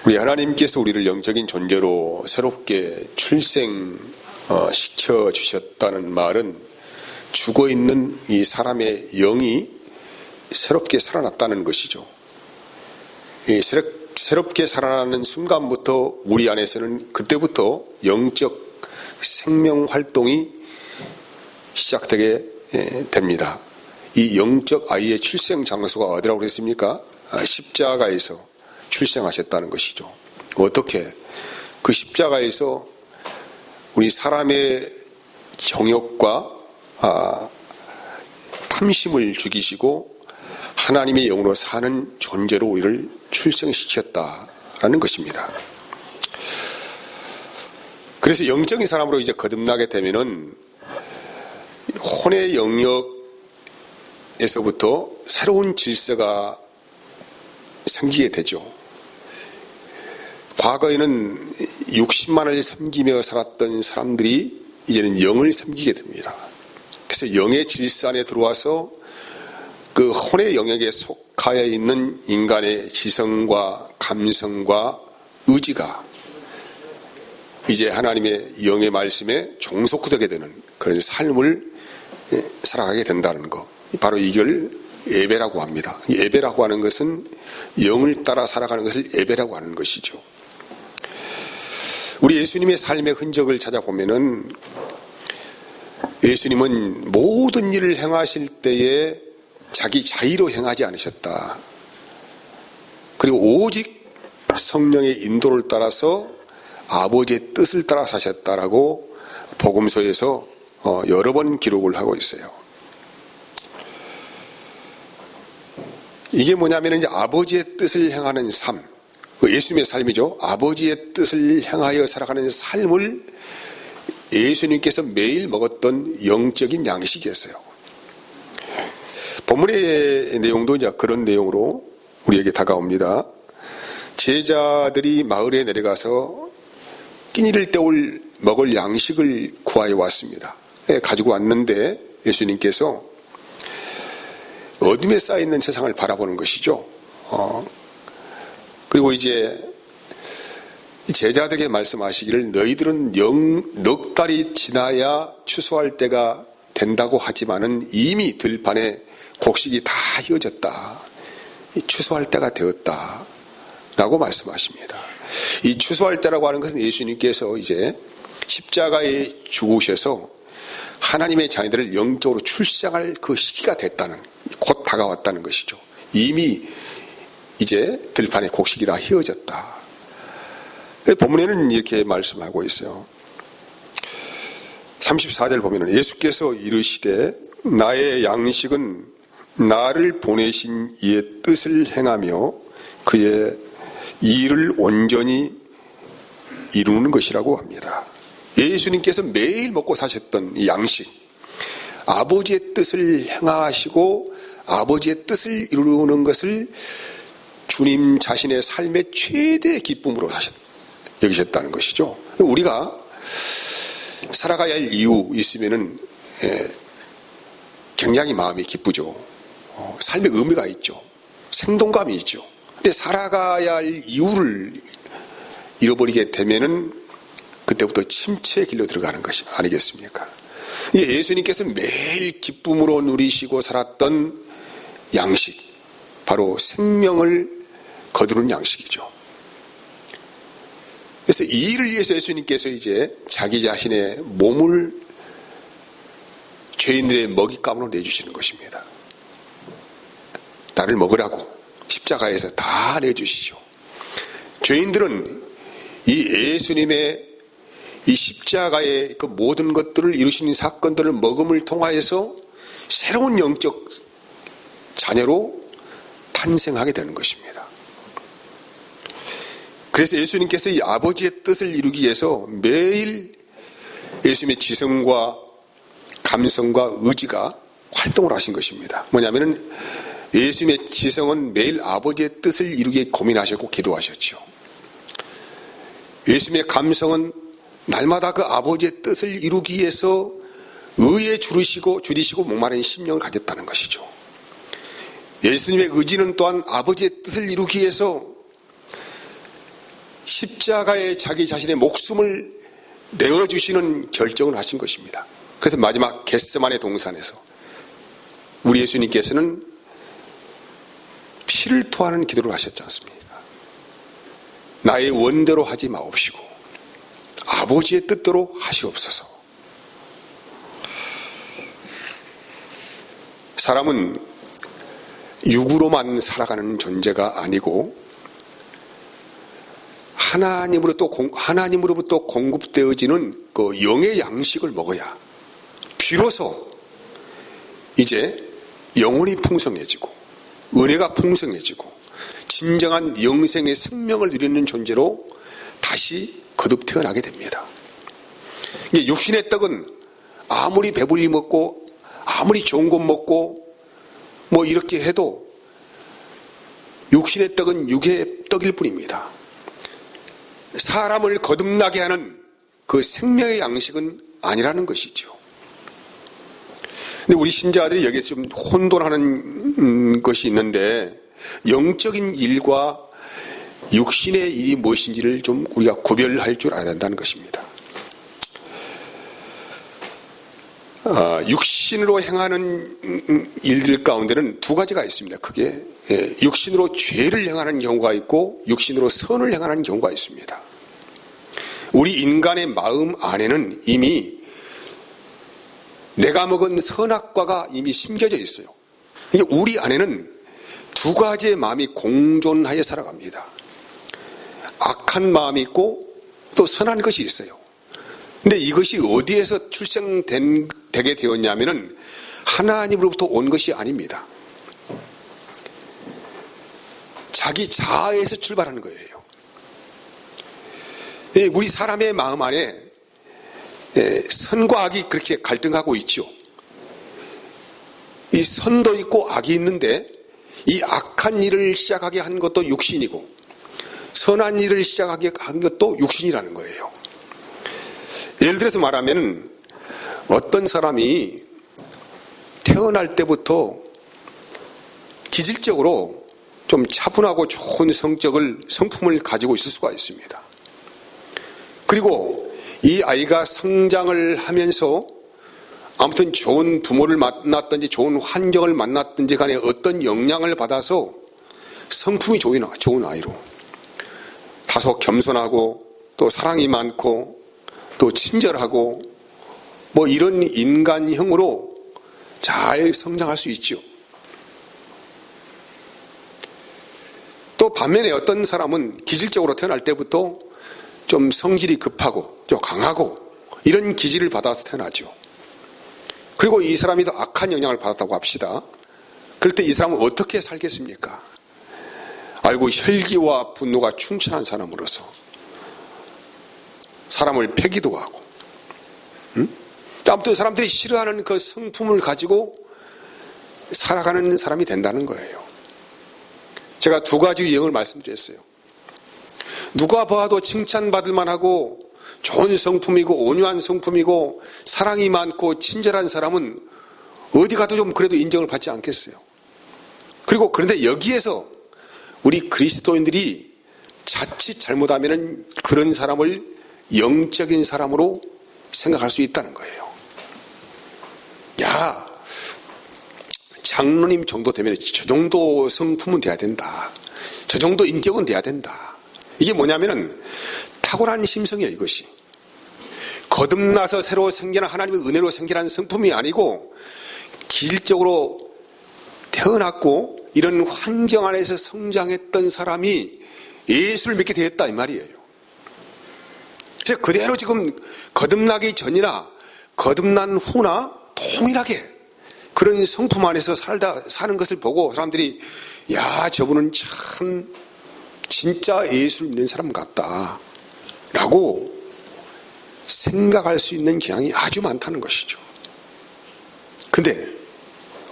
우리 하나님께서 우리를 영적인 존재로 새롭게 출생시켜 주셨다는 말은 죽어있는 이 사람의 영이 새롭게 살아났다는 것이죠. 이 새롭게 살아나는 순간부터 우리 안에서는 그때부터 영적 생명 활동이 시작되게 됩니다. 이 영적 아이의 출생 장소가 어디라고 그랬습니까? 십자가에서 출생하셨다는 것이죠. 어떻게? 그 십자가에서 우리 사람의 정욕과 탐심을 죽이시고 하나님의 영으로 사는 존재로 우리를 출생시켰다라는 것입니다. 그래서 영적인 사람으로 이제 거듭나게 되면은 혼의 영역에서부터 새로운 질서가 생기게 되죠. 과거에는 60만을 섬기며 살았던 사람들이 이제는 영을 섬기게 됩니다. 그래서 영의 질서 안에 들어와서 그 혼의 영역에 속하여 있는 인간의 지성과 감성과 의지가 이제 하나님의 영의 말씀에 종속되게 되는 그런 삶을 살아가게 된다는 것. 바로 이걸 예배라고 합니다. 예배라고 하는 것은 영을 따라 살아가는 것을 예배라고 하는 것이죠. 우리 예수님의 삶의 흔적을 찾아보면은 예수님은 모든 일을 행하실 때에 자기 자의로 행하지 않으셨다. 그리고 오직 성령의 인도를 따라서 아버지의 뜻을 따라 사셨다라고 복음서에서 여러 번 기록을 하고 있어요. 이게 뭐냐면 이제 아버지의 뜻을 행하는 삶, 예수님의 삶이죠. 아버지의 뜻을 행하여 살아가는 삶을 예수님께서 매일 먹었던 영적인 양식이었어요. 본문의 내용도 이제 그런 내용으로 우리에게 다가옵니다. 제자들이 마을에 내려가서 끼니를 때울 먹을 양식을 구하여 왔습니다. 가지고 왔는데 예수님께서 어둠에 쌓여있는 세상을 바라보는 것이죠. 그리고 이제 제자들에게 말씀하시기를 너희들은 넉 달이 지나야 추수할 때가 된다고 하지만은 이미 들판에 곡식이 다 휘어졌다. 추수할 때가 되었다. 라고 말씀하십니다. 이 추수할 때라고 하는 것은 예수님께서 이제 십자가에 죽으셔서 하나님의 자녀들을 영적으로 출생할 그 시기가 됐다는, 곧 다가왔다는 것이죠. 이미 이제 들판에 곡식이 다 휘어졌다. 본문에는 이렇게 말씀하고 있어요. 34절 보면 예수께서 이르시되 나의 양식은 나를 보내신 이의 뜻을 행하며 그의 일을 온전히 이루는 것이라고 합니다. 예수님께서 매일 먹고 사셨던 이 양식, 아버지의 뜻을 행하시고 아버지의 뜻을 이루는 것을 주님 자신의 삶의 최대 기쁨으로 여기셨다는 것이죠. 우리가 살아가야 할 이유 있으면은 굉장히 마음이 기쁘죠. 삶의 의미가 있죠. 생동감이 있죠. 근데 살아가야 할 이유를 잃어버리게 되면은 그때부터 침체의 길로 들어가는 것이 아니겠습니까? 예수님께서 매일 기쁨으로 누리시고 살았던 양식, 바로 생명을 거두는 양식이죠. 그래서 이 일을 위해서 예수님께서 이제 자기 자신의 몸을 죄인들의 먹잇감으로 내주시는 것입니다. 나를 먹으라고 십자가에서 다 내주시죠. 죄인들은 이 예수님의 이 십자가의 그 모든 것들을 이루시는 사건들을 먹음을 통하여서 새로운 영적 자녀로 탄생하게 되는 것입니다. 그래서 예수님께서 이 아버지의 뜻을 이루기 위해서 매일 예수님의 지성과 감성과 의지가 활동을 하신 것입니다. 뭐냐면은 예수님의 지성은 매일 아버지의 뜻을 이루기 고민하셨고 기도하셨죠. 예수님의 감성은 날마다 그 아버지의 뜻을 이루기 위해서 의에 주디시고 목마른 심령을 가졌다는 것이죠. 예수님의 의지는 또한 아버지의 뜻을 이루기 위해서 십자가에 자기 자신의 목숨을 내어주시는 결정을 하신 것입니다. 그래서 마지막 겟세마네 동산에서 우리 예수님께서는 피를 토하는 기도를 하셨지 않습니까? 나의 원대로 하지 마옵시고 아버지의 뜻대로 하시옵소서. 사람은 육으로만 살아가는 존재가 아니고 하나님으로부터 공급되어지는 그 영의 양식을 먹어야 비로소 이제 영혼이 풍성해지고 은혜가 풍성해지고 진정한 영생의 생명을 누리는 존재로 다시 거듭 태어나게 됩니다. 육신의 떡은 아무리 배불리 먹고 아무리 좋은 것 먹고 뭐 이렇게 해도 육신의 떡은 육의 떡일 뿐입니다. 사람을 거듭나게 하는 그 생명의 양식은 아니라는 것이죠. 근데 우리 신자들이 여기서 좀 혼돈하는 것이 있는데 영적인 일과 육신의 일이 무엇인지를 좀 우리가 구별할 줄 알아야 된다는 것입니다. 육신으로 행하는 일들 가운데는 두 가지가 있습니다. 크게 육신으로 죄를 행하는 경우가 있고 육신으로 선을 행하는 경우가 있습니다. 우리 인간의 마음 안에는 이미 내가 먹은 선악과가 이미 심겨져 있어요. 우리 안에는 두 가지의 마음이 공존하여 살아갑니다. 악한 마음이 있고 또 선한 것이 있어요. 근데 이것이 어디에서 출생되게 되었냐면은 하나님으로부터 온 것이 아닙니다. 자기 자아에서 출발하는 거예요. 우리 사람의 마음 안에 선과 악이 그렇게 갈등하고 있죠. 이 선도 있고 악이 있는데 이 악한 일을 시작하게 한 것도 육신이고 선한 일을 시작하게 한 것도 육신이라는 거예요. 예를 들어서 말하면 어떤 사람이 태어날 때부터 기질적으로 좀 차분하고 좋은 성품을 가지고 있을 수가 있습니다. 그리고 이 아이가 성장을 하면서 아무튼 좋은 부모를 만났든지 좋은 환경을 만났든지 간에 어떤 영향을 받아서 성품이 좋은 아이로 다소 겸손하고 또 사랑이 많고 또 친절하고 뭐 이런 인간형으로 잘 성장할 수 있죠. 또 반면에 어떤 사람은 기질적으로 태어날 때부터 좀 성질이 급하고 좀 강하고 이런 기질을 받아서 태어나죠. 그리고 이 사람이 더 악한 영향을 받았다고 합시다. 그럴 때 이 사람은 어떻게 살겠습니까? 알고 혈기와 분노가 충천한 사람으로서 사람을 패기도 하고 아무튼 사람들이 싫어하는 그 성품을 가지고 살아가는 사람이 된다는 거예요. 제가 두 가지 유형을 말씀드렸어요. 누가 봐도 칭찬받을 만하고 좋은 성품이고 온유한 성품이고 사랑이 많고 친절한 사람은 어디 가도 좀 그래도 인정을 받지 않겠어요. 그리고 그런데 여기에서 우리 그리스도인들이 자칫 잘못하면 그런 사람을 영적인 사람으로 생각할 수 있다는 거예요. 야, 장로님 정도 되면 저 정도 성품은 돼야 된다. 저 정도 인격은 돼야 된다. 이게 뭐냐면은 탁월한 심성이에요. 이것이 거듭나서 새로 생겨난 하나님의 은혜로 생겨난 성품이 아니고 기질적으로 태어났고 이런 환경 안에서 성장했던 사람이 예수를 믿게 되었다 이 말이에요. 그래서 그대로 지금 거듭나기 전이나 거듭난 후나 동일하게 그런 성품 안에서 사는 것을 보고 사람들이 야, 저분은 참 진짜 예수를 믿는 사람 같다 라고 생각할 수 있는 경향이 아주 많다는 것이죠. 근데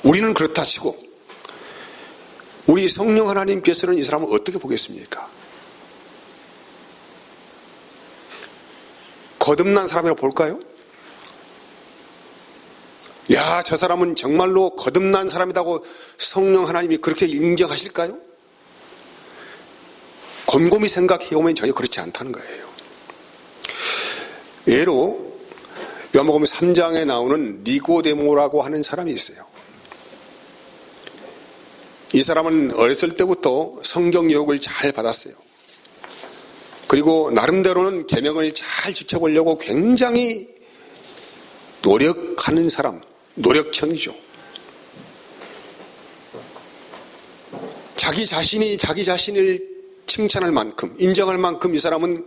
우리는 그렇다 치고 우리 성령 하나님께서는 이 사람을 어떻게 보겠습니까? 거듭난 사람이라고 볼까요? 야, 저 사람은 정말로 거듭난 사람이라고 성령 하나님이 그렇게 인정하실까요? 곰곰이 생각해보면 전혀 그렇지 않다는 거예요. 예로 요한복음 3장에 나오는 니고데모라고 하는 사람이 있어요. 이 사람은 어렸을 때부터 성경 교육을 잘 받았어요. 그리고 나름대로는 계명을 잘 지켜보려고 굉장히 노력하는 사람, 노력형이죠. 자기 자신을 칭찬할 만큼, 인정할 만큼 이 사람은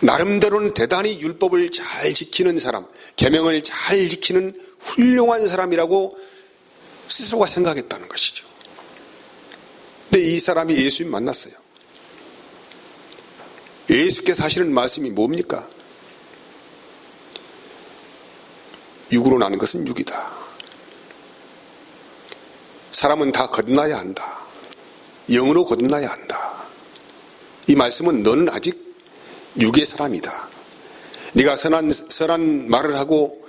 나름대로는 대단히 율법을 잘 지키는 사람, 계명을 잘 지키는 훌륭한 사람이라고 스스로가 생각했다는 것이죠. 근데 이 사람이 예수님 만났어요. 예수께서 하시는 말씀이 뭡니까? 육으로 나는 것은 육이다. 사람은 다 거듭나야 한다. 영으로 거듭나야 한다. 이 말씀은 너는 아직 육의 사람이다. 네가 선한 말을 하고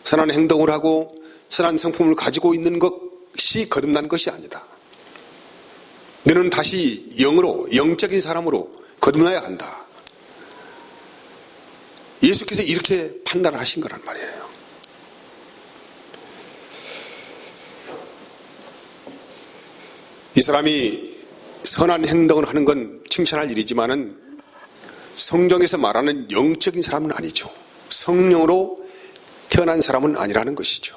선한 행동을 하고 선한 성품을 가지고 있는 것이 거듭난 것이 아니다. 너는 다시 영으로, 영적인 사람으로 거듭나야 한다. 예수께서 이렇게 판단을 하신 거란 말이에요. 이 사람이 선한 행동을 하는 건 칭찬할 일이지만은 성경에서 말하는 영적인 사람은 아니죠. 성령으로 태어난 사람은 아니라는 것이죠.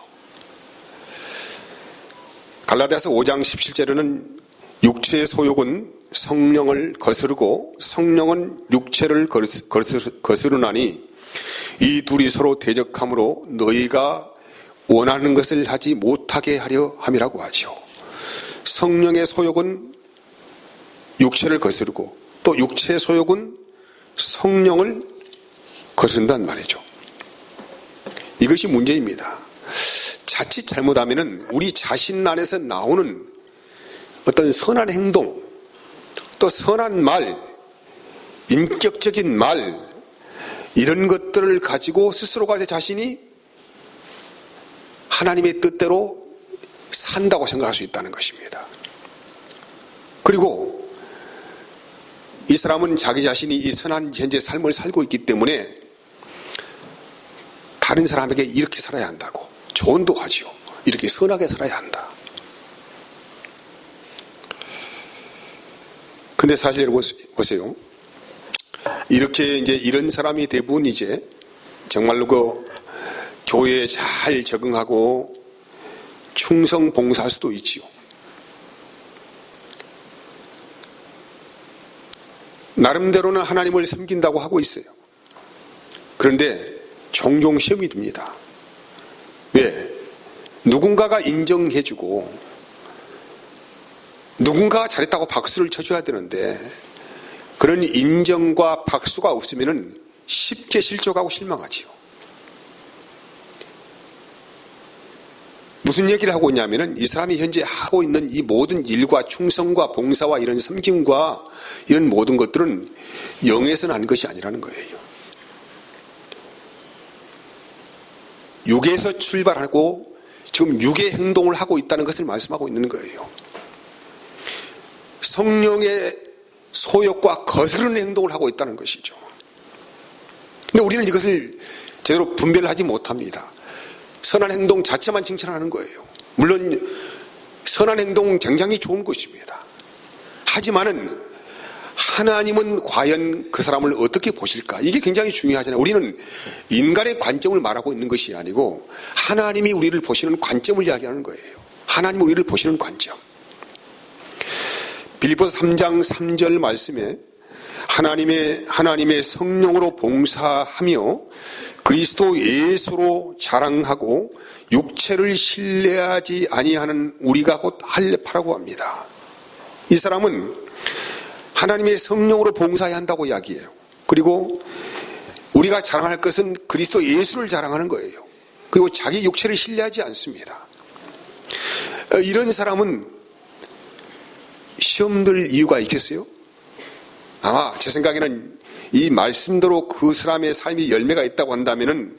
갈라디아서 5장 17절에는 육체의 소욕은 성령을 거스르고 성령은 육체를 거스르나니 이 둘이 서로 대적함으로 너희가 원하는 것을 하지 못하게 하려 함이라고 하죠. 성령의 소욕은 육체를 거스르고 또 육체의 소욕은 성령을 거스른단 말이죠. 이것이 문제입니다. 자칫 잘못하면 우리 자신 안에서 나오는 어떤 선한 행동, 또 선한 말, 인격적인 말, 이런 것들을 가지고 스스로가 제 자신이 하나님의 뜻대로 산다고 생각할 수 있다는 것입니다. 그리고 이 사람은 자기 자신이 이 선한 현재 삶을 살고 있기 때문에 다른 사람에게 이렇게 살아야 한다고 조언도 하지요. 이렇게 선하게 살아야 한다. 근데 사실 여러분 보세요. 이렇게 이제 이런 사람이 대부분 이제 정말로 그 교회에 잘 적응하고 충성 봉사할 수도 있지요. 나름대로는 하나님을 섬긴다고 하고 있어요. 그런데 종종 시험이 듭니다. 왜? 누군가가 인정해주고 누군가가 잘했다고 박수를 쳐줘야 되는데 그런 인정과 박수가 없으면 쉽게 실족하고 실망하지요. 무슨 얘기를 하고 있냐면은 이 사람이 현재 하고 있는 이 모든 일과 충성과 봉사와 이런 섬김과 이런 모든 것들은 영에서 난 것이 아니라는 거예요. 육에서 출발하고 지금 육의 행동을 하고 있다는 것을 말씀하고 있는 거예요. 성령의 소욕과 거스르는 행동을 하고 있다는 것이죠. 근데 우리는 이것을 제대로 분별하지 못합니다. 선한 행동 자체만 칭찬하는 거예요. 물론 선한 행동은 굉장히 좋은 것입니다. 하지만은 하나님은 과연 그 사람을 어떻게 보실까? 이게 굉장히 중요하잖아요. 우리는 인간의 관점을 말하고 있는 것이 아니고 하나님이 우리를 보시는 관점을 이야기하는 거예요. 하나님이 우리를 보시는 관점. 빌립보서 3장 3절 말씀에 하나님의 성령으로 봉사하며 그리스도 예수로 자랑하고 육체를 신뢰하지 아니하는 우리가 곧 할례파라고 합니다. 이 사람은 하나님의 성령으로 봉사해야 한다고 이야기해요. 그리고 우리가 자랑할 것은 그리스도 예수를 자랑하는 거예요. 그리고 자기 육체를 신뢰하지 않습니다. 이런 사람은 시험 들 이유가 있겠어요? 아마 제 생각에는 이 말씀대로 그 사람의 삶이 열매가 있다고 한다면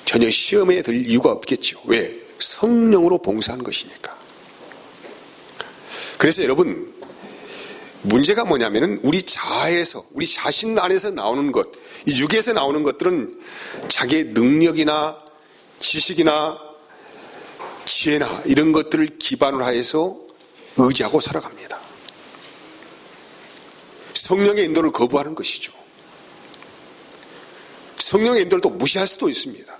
전혀 시험에 들 이유가 없겠죠. 왜? 성령으로 봉사한 것이니까. 그래서 여러분, 문제가 뭐냐면은 우리 자아에서, 우리 자신 안에서 나오는 것, 이 육에서 나오는 것들은 자기의 능력이나 지식이나 지혜나 이런 것들을 기반으로 해서 의지하고 살아갑니다. 성령의 인도를 거부하는 것이죠. 성령의 인도를 또 무시할 수도 있습니다.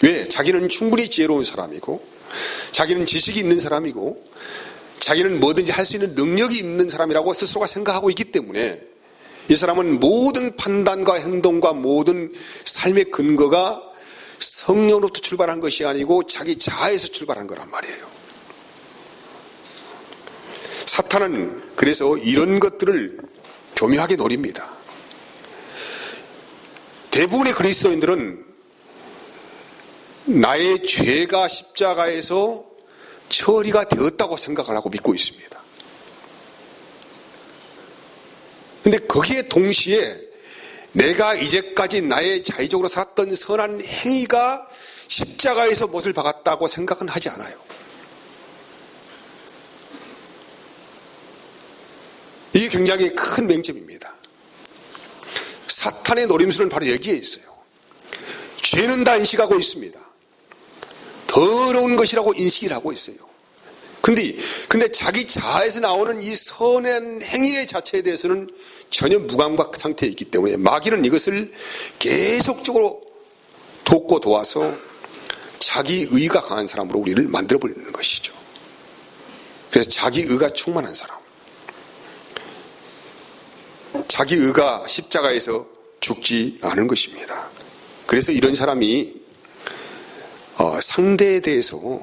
왜? 자기는 충분히 지혜로운 사람이고, 자기는 지식이 있는 사람이고, 자기는 뭐든지 할 수 있는 능력이 있는 사람이라고 스스로가 생각하고 있기 때문에 이 사람은 모든 판단과 행동과 모든 삶의 근거가 성령으로부터 출발한 것이 아니고 자기 자아에서 출발한 거란 말이에요. 사탄은 그래서 이런 것들을 교묘하게 노립니다. 대부분의 그리스도인들은 나의 죄가 십자가에서 처리가 되었다고 생각을 하고 믿고 있습니다. 근데 거기에 동시에 내가 이제까지 나의 자의적으로 살았던 선한 행위가 십자가에서 못을 박았다고 생각은 하지 않아요. 이게 굉장히 큰 맹점입니다. 사탄의 노림수는 바로 여기에 있어요. 죄는 다 인식하고 있습니다. 더러운 것이라고 인식을 하고 있어요. 근데 자기 자아에서 나오는 이 선한 행위의 자체에 대해서는 전혀 무감각 상태에 있기 때문에 마귀는 이것을 계속적으로 돕고 도와서 자기 의가 강한 사람으로 우리를 만들어버리는 것이죠. 그래서 자기 의가 충만한 사람, 자기 의가 십자가에서 죽지 않은 것입니다. 그래서 이런 사람이 상대에 대해서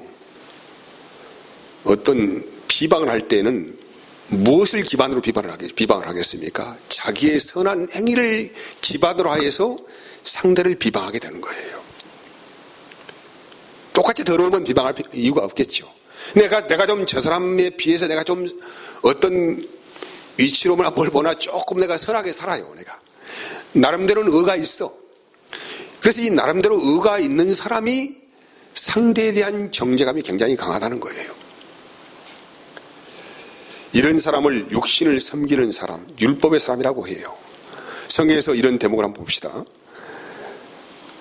어떤 비방을 할 때는 무엇을 기반으로 비방을 하겠습니까? 자기의 선한 행위를 기반으로 하여서 상대를 비방하게 되는 거예요. 똑같이 더러우면 비방할 이유가 없겠죠. 내가 좀 저 사람에 비해서 내가 좀 어떤 위치로나 뭘 보나 조금 내가 선하게 살아요. 내가 나름대로는 의가 있어. 그래서 이 나름대로 의가 있는 사람이 상대에 대한 정죄감이 굉장히 강하다는 거예요. 이런 사람을 육신을 섬기는 사람, 율법의 사람이라고 해요. 성경에서 이런 대목을 한번 봅시다.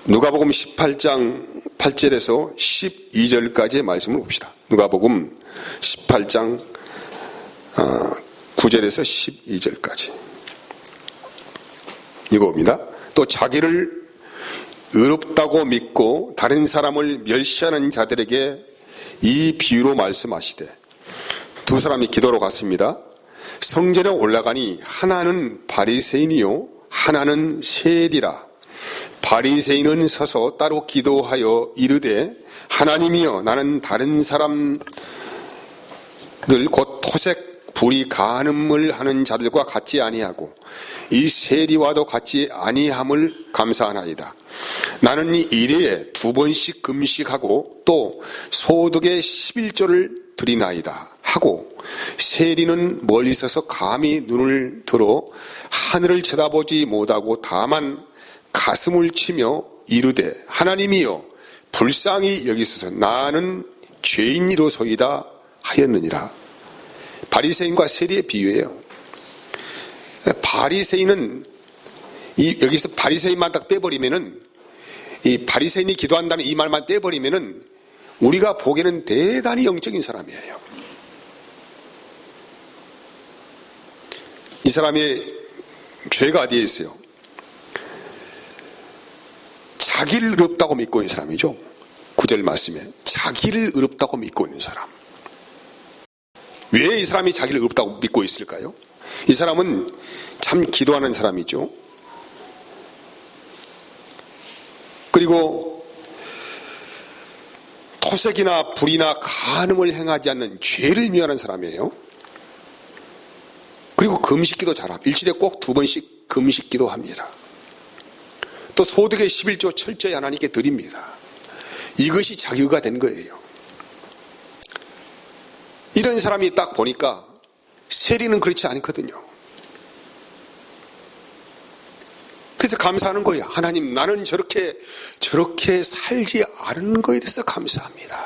누가복음 18장 8절에서 12절까지의 말씀을 봅시다. 누가복음 18장 9절에서 12절까지 이거입니다. 또 자기를 의롭다고 믿고 다른 사람을 멸시하는 자들에게 이 비유로 말씀하시되, 두 사람이 기도로 갔습니다. 성전에 올라가니 하나는 바리새인이요 하나는 세리라. 바리새인은 서서 따로 기도하여 이르되, 하나님이여, 나는 다른 사람들 곧 토색 불이 간음을 하는 자들과 같이 아니하고 이 세리와도 같이 아니함을 감사하나이다. 나는 일일에 2번씩 금식하고 또 소득의 11조를 드리나이다 하고, 세리는 멀리 서서 감히 눈을 들어 하늘을 쳐다보지 못하고 다만 가슴을 치며 이르되, 하나님이여, 불쌍히 여기소서, 나는 죄인이로소이다 하였느니라. 바리새인과 세리의 비유예요. 바리새인은 여기서 바리새인만 딱 빼버리면은, 이 바리새인이 기도한다는 이 말만 떼버리면은 우리가 보기에는 대단히 영적인 사람이에요. 이 사람의 죄가 어디에 있어요? 자기를 의롭다고 믿고 있는 사람이죠. 9절 말씀에 자기를 의롭다고 믿고 있는 사람. 왜 이 사람이 자기를 의롭다고 믿고 있을까요? 이 사람은 참 기도하는 사람이죠. 그리고 토색이나 불이나 간음을 행하지 않는 죄를 미워하는 사람이에요. 그리고 금식기도 잘함. 일주일에 꼭 2번씩 금식기도 합니다. 또 소득의 11조 철저히 하나님께 드립니다. 이것이 자기가 된 거예요. 이런 사람이 딱 보니까 세리는 그렇지 않거든요. 그래서 감사하는 거예요. 하나님, 나는 저렇게 살지 않은 거에 대해서 감사합니다.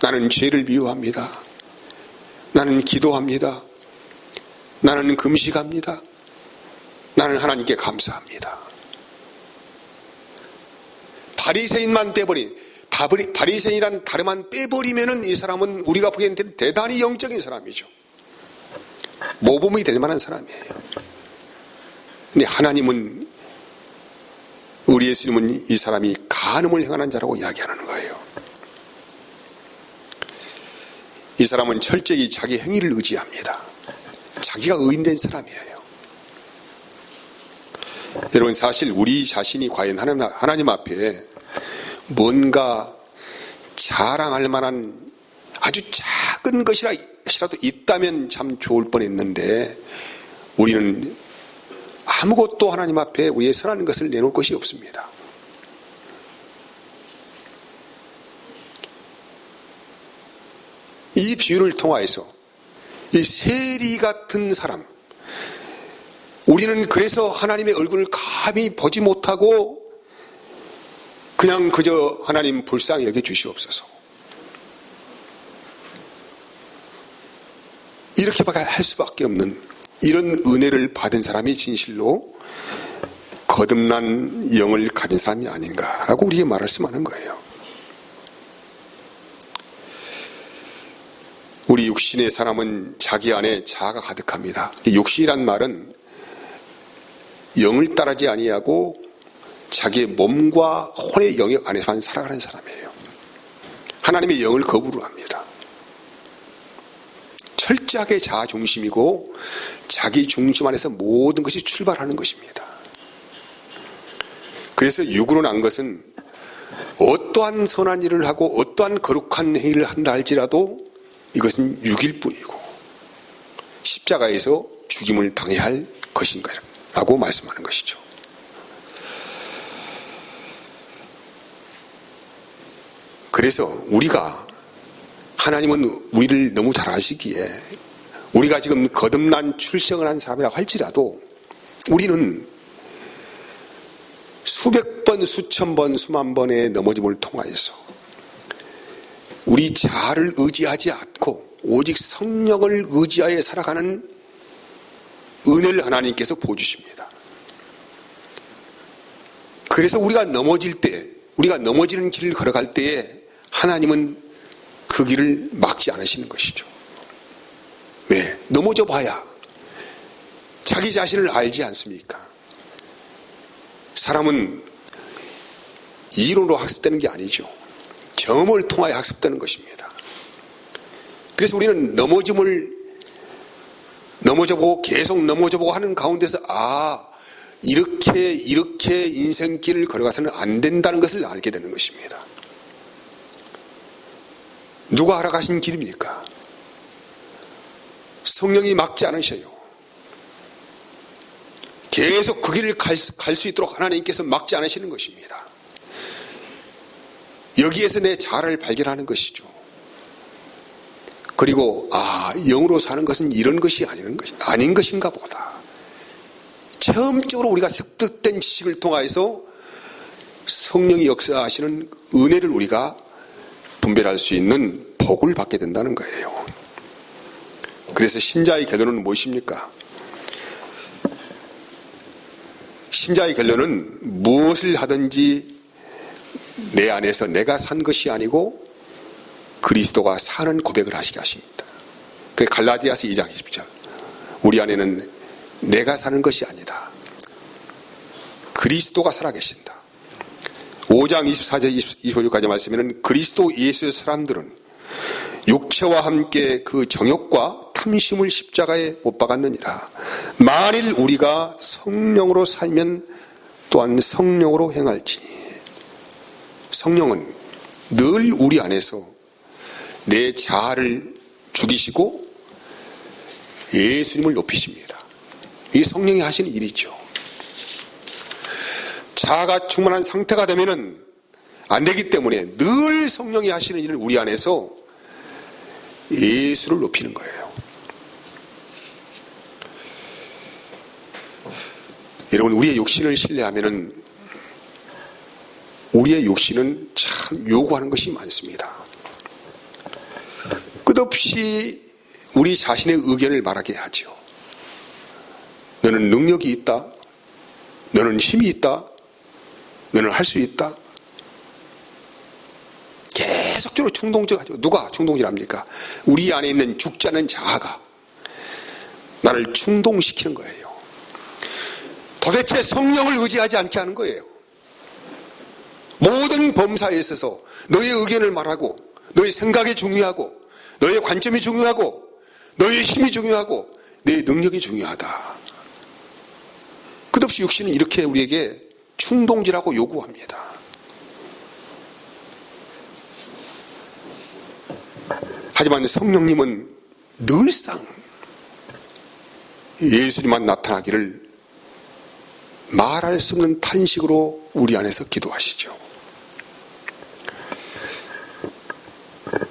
나는 죄를 미워합니다. 나는 기도합니다. 나는 금식합니다. 나는 하나님께 감사합니다. 바리새인만 빼버린, 바리새인이란 다름만 빼버리면은 이 사람은 우리가 보기엔 대단히 영적인 사람이죠. 모범이 될 만한 사람이에요. 근데 하나님은, 우리 예수님은 이 사람이 간음을 행하는 자라고 이야기하는 거예요. 이 사람은 철저히 자기 행위를 의지합니다. 자기가 의인된 사람이에요. 여러분, 사실 우리 자신이 과연 하나님 앞에 뭔가 자랑할 만한 아주 작은 것이라도 있다면 참 좋을 뻔했는데, 우리는 아무것도 하나님 앞에 우리의 선한 것을 내놓을 것이 없습니다. 이 비유를 통하여서 이 세리 같은 사람, 우리는 그래서 하나님의 얼굴을 감히 보지 못하고 그냥 그저 하나님 불쌍히 여겨 주시옵소서, 이렇게밖에 할 수밖에 없는 이런 은혜를 받은 사람이 진실로 거듭난 영을 가진 사람이 아닌가라고 우리에게 말할 수만 거예요. 우리 육신의 사람은 자기 안에 자아가 가득합니다. 육신이란 말은 영을 따르지 아니하고 자기의 몸과 혼의 영역 안에서만 살아가는 사람이에요. 하나님의 영을 거부를 합니다. 철저하게 자아 중심이고 자기 중심 안에서 모든 것이 출발하는 것입니다. 그래서 육으로 난 것은 어떠한 선한 일을 하고 어떠한 거룩한 행위를 한다 할지라도 이것은 육일 뿐이고 십자가에서 죽임을 당해야 할 것인가 라고 말씀하는 것이죠. 그래서 우리가, 하나님은 우리를 너무 잘 아시기에 우리가 지금 거듭난 출생을 한 사람이라고 할지라도 우리는 수백 번, 수천 번, 수만 번의 넘어짐을 통하여서 우리 자아를 의지하지 않고 오직 성령을 의지하여 살아가는 은혜를 하나님께서 부어주십니다. 그래서 우리가 넘어질 때, 우리가 넘어지는 길을 걸어갈 때에 하나님은 그 길을 막지 않으시는 것이죠. 왜? 넘어져 봐야 자기 자신을 알지 않습니까? 사람은 이론으로 학습되는 게 아니죠. 경험을 통하여 학습되는 것입니다. 그래서 우리는 넘어져보고 계속 넘어져보고 하는 가운데서 이렇게 인생길을 걸어가서는 안 된다는 것을 알게 되는 것입니다. 누가 알아가신 길입니까? 성령이 막지 않으셔요. 계속 그 길을 갈 수 있도록 하나님께서 막지 않으시는 것입니다. 여기에서 내 자아를 발견하는 것이죠. 그리고 영으로 사는 것은 이런 것이 아닌 것인가 보다. 처음적으로 우리가 습득된 지식을 통하여서 성령이 역사하시는 은혜를 우리가 분별할 수 있는 복을 받게 된다는 거예요. 그래서 신자의 결론은 무엇입니까? 신자의 결론은 무엇을 하든지 내 안에서 내가 산 것이 아니고 그리스도가 사는 고백을 하시게 하십니다. 그 갈라디아서 2장 20절. 우리 안에는 내가 사는 것이 아니다. 그리스도가 살아계신다. 5장 24절 25절까지 말씀에는 그리스도 예수의 사람들은 육체와 함께 그 정욕과 탐심을 십자가에 못 박았느니라. 만일 우리가 성령으로 살면 또한 성령으로 행할지니. 성령은 늘 우리 안에서 내 자아를 죽이시고 예수님을 높이십니다. 이게 성령이 하시는 일이죠. 자아가 충만한 상태가 되면은 안 되기 때문에 늘 성령이 하시는 일을 우리 안에서 예수를 높이는 거예요. 여러분, 우리의 육신을 신뢰하면은 우리의 육신은 참 요구하는 것이 많습니다. 끝없이 우리 자신의 의견을 말하게 하죠. 너는 능력이 있다. 너는 힘이 있다. 너는 할 수 있다. 계속적으로 충동질하죠. 누가 충동질합니까? 우리 안에 있는 죽지 않은 자아가 나를 충동시키는 거예요. 도대체 성령을 의지하지 않게 하는 거예요. 모든 범사에 있어서 너의 의견을 말하고, 너의 생각이 중요하고, 너의 관점이 중요하고, 너의 힘이 중요하고, 내 능력이 중요하다. 끝없이 육신은 이렇게 우리에게 충동질하고 요구합니다. 하지만 성령님은 늘상 예수님만 나타나기를 말할 수 없는 탄식으로 우리 안에서 기도하시죠.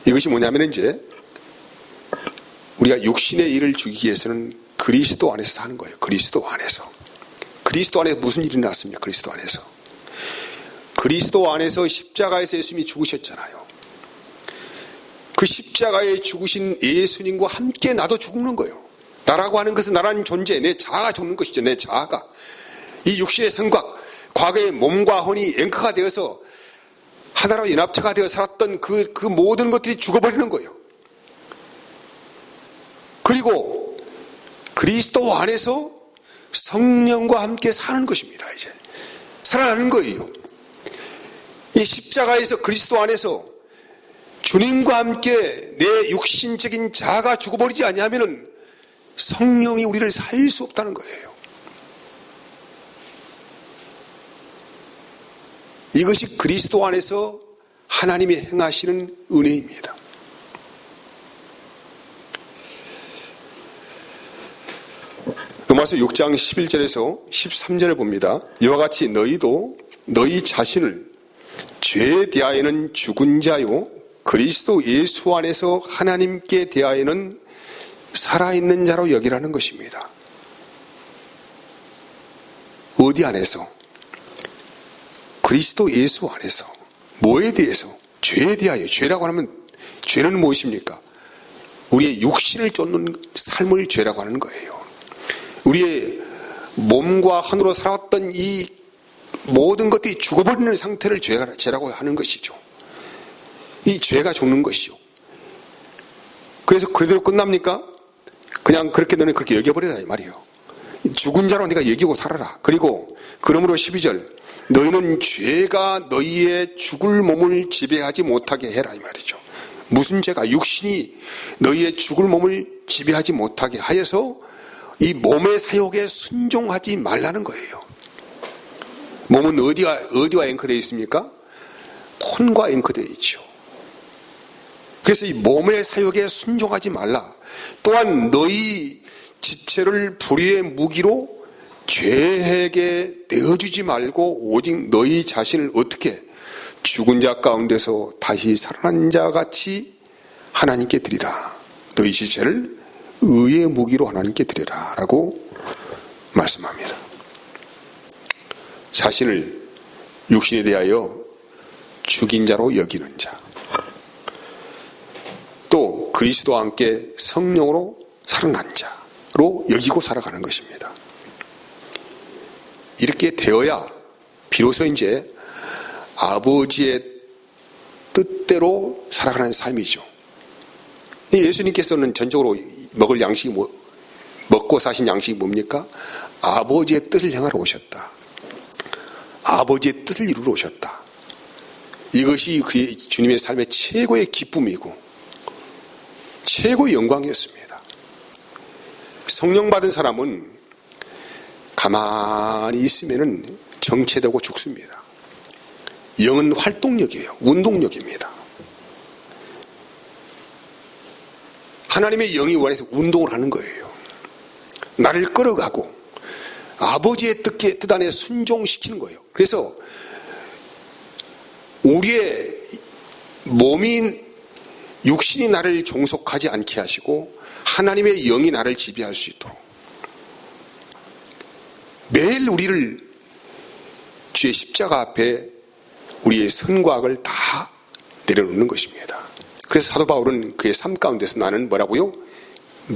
이것이 뭐냐면 이제 우리가 육신의 일을 죽이기 위해서는 그리스도 안에서 사는 거예요. 그리스도 안에서. 그리스도 안에 무슨 일이 났습니까? 그리스도 안에서. 그리스도 안에서 십자가에서 예수님이 죽으셨잖아요. 그 십자가에 죽으신 예수님과 함께 나도 죽는 거예요. 나라고 하는 것은 나라는 존재, 내 자아가 죽는 것이죠. 내 자아가. 이 육신의 생각, 과거의 몸과 혼이 앵커가 되어서 하나로 연합체가 되어 살았던 그 모든 것들이 죽어버리는 거예요. 그리고 그리스도 안에서 성령과 함께 사는 것입니다. 이제 살아나는 거예요. 이 십자가에서 그리스도 안에서 주님과 함께 내 육신적인 자아가 죽어버리지 아니하면은 성령이 우리를 살 수 없다는 거예요. 이것이 그리스도 안에서 하나님이 행하시는 은혜입니다. 로마서 6장 11절에서 13절을 봅니다. 이와 같이 너희도 너희 자신을 죄에 대하여는 죽은 자요 그리스도 예수 안에서 하나님께 대하여는 살아있는 자로 여기라는 것입니다. 어디 안에서? 그리스도 예수 안에서. 뭐에 대해서? 죄에 대하여. 죄라고 하면 죄는 무엇입니까? 우리의 육신을 쫓는 삶을 죄라고 하는 거예요. 우리의 몸과 한으로 살아왔던 이 모든 것들이 죽어버리는 상태를 죄라고 하는 것이죠. 이 죄가 죽는 것이죠. 그래서 그대로 끝납니까? 그냥 그렇게 너는 그렇게 여겨버리라 이 말이에요. 죽은 자로 네가 여기고 살아라. 그리고 그러므로 12절 너희는 죄가 너희의 죽을 몸을 지배하지 못하게 해라 이 말이죠. 무슨 죄가? 육신이 너희의 죽을 몸을 지배하지 못하게 하여서 이 몸의 사욕에 순종하지 말라는 거예요. 몸은 어디와 앵커되어 있습니까? 혼과 앵커되어 있죠. 그래서 이 몸의 사욕에 순종하지 말라. 또한 너희 지체를 불의의 무기로 죄에게 내어주지 말고 오직 너희 자신을 어떻게 죽은 자 가운데서 다시 살아난 자 같이 하나님께 드리라. 너희 지체를 의의 무기로 하나님께 드리라 라고 말씀합니다. 자신을 육신에 대하여 죽인 자로 여기는 자, 또 그리스도와 함께 성령으로 살아난 자로 여기고 살아가는 것입니다. 이렇게 되어야 비로소 이제 아버지의 뜻대로 살아가는 삶이죠. 예수님께서는 전적으로 먹을 양식이 먹고 사신 양식이 뭡니까? 아버지의 뜻을 행하러 오셨다. 아버지의 뜻을 이루러 오셨다. 이것이 그의 주님의 삶의 최고의 기쁨이고 최고의 영광이었습니다. 성령 받은 사람은 가만히 있으면 정체되고 죽습니다. 영은 활동력이에요. 운동력입니다. 하나님의 영이 원해서 운동을 하는 거예요. 나를 끌어가고 아버지의 뜻 안에 순종시키는 거예요. 그래서 우리의 몸인 육신이 나를 종속하지 않게 하시고 하나님의 영이 나를 지배할 수 있도록 매일 우리를 주의 십자가 앞에 우리의 선과 악을 다 내려놓는 것입니다. 그래서 사도 바울은 그의 삶 가운데서 나는 뭐라고요?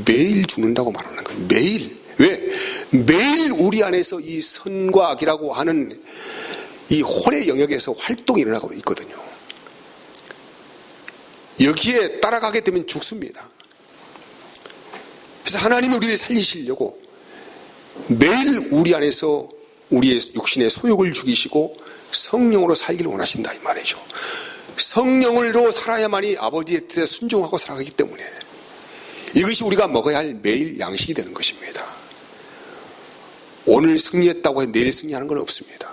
매일 죽는다고 말하는 거예요. 매일. 왜? 매일 우리 안에서 이 선과 악이라고 하는 이 혼의 영역에서 활동이 일어나고 있거든요. 여기에 따라가게 되면 죽습니다. 그래서 하나님이 우리를 살리시려고 매일 우리 안에서 우리의 육신의 소욕을 죽이시고 성령으로 살기를 원하신다 이 말이죠. 성령으로 살아야만이 아버지의 뜻에 순종하고 살아가기 때문에 이것이 우리가 먹어야 할 매일 양식이 되는 것입니다. 오늘 승리했다고 해서 내일 승리하는 건 없습니다.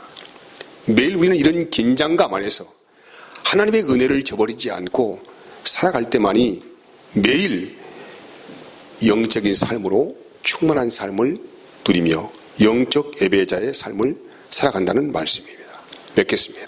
매일 우리는 이런 긴장감 안에서 하나님의 은혜를 저버리지 않고 살아갈 때만이 매일 영적인 삶으로 충만한 삶을 누리며 영적 예배자의 삶을 살아간다는 말씀입니다. 맺겠습니다.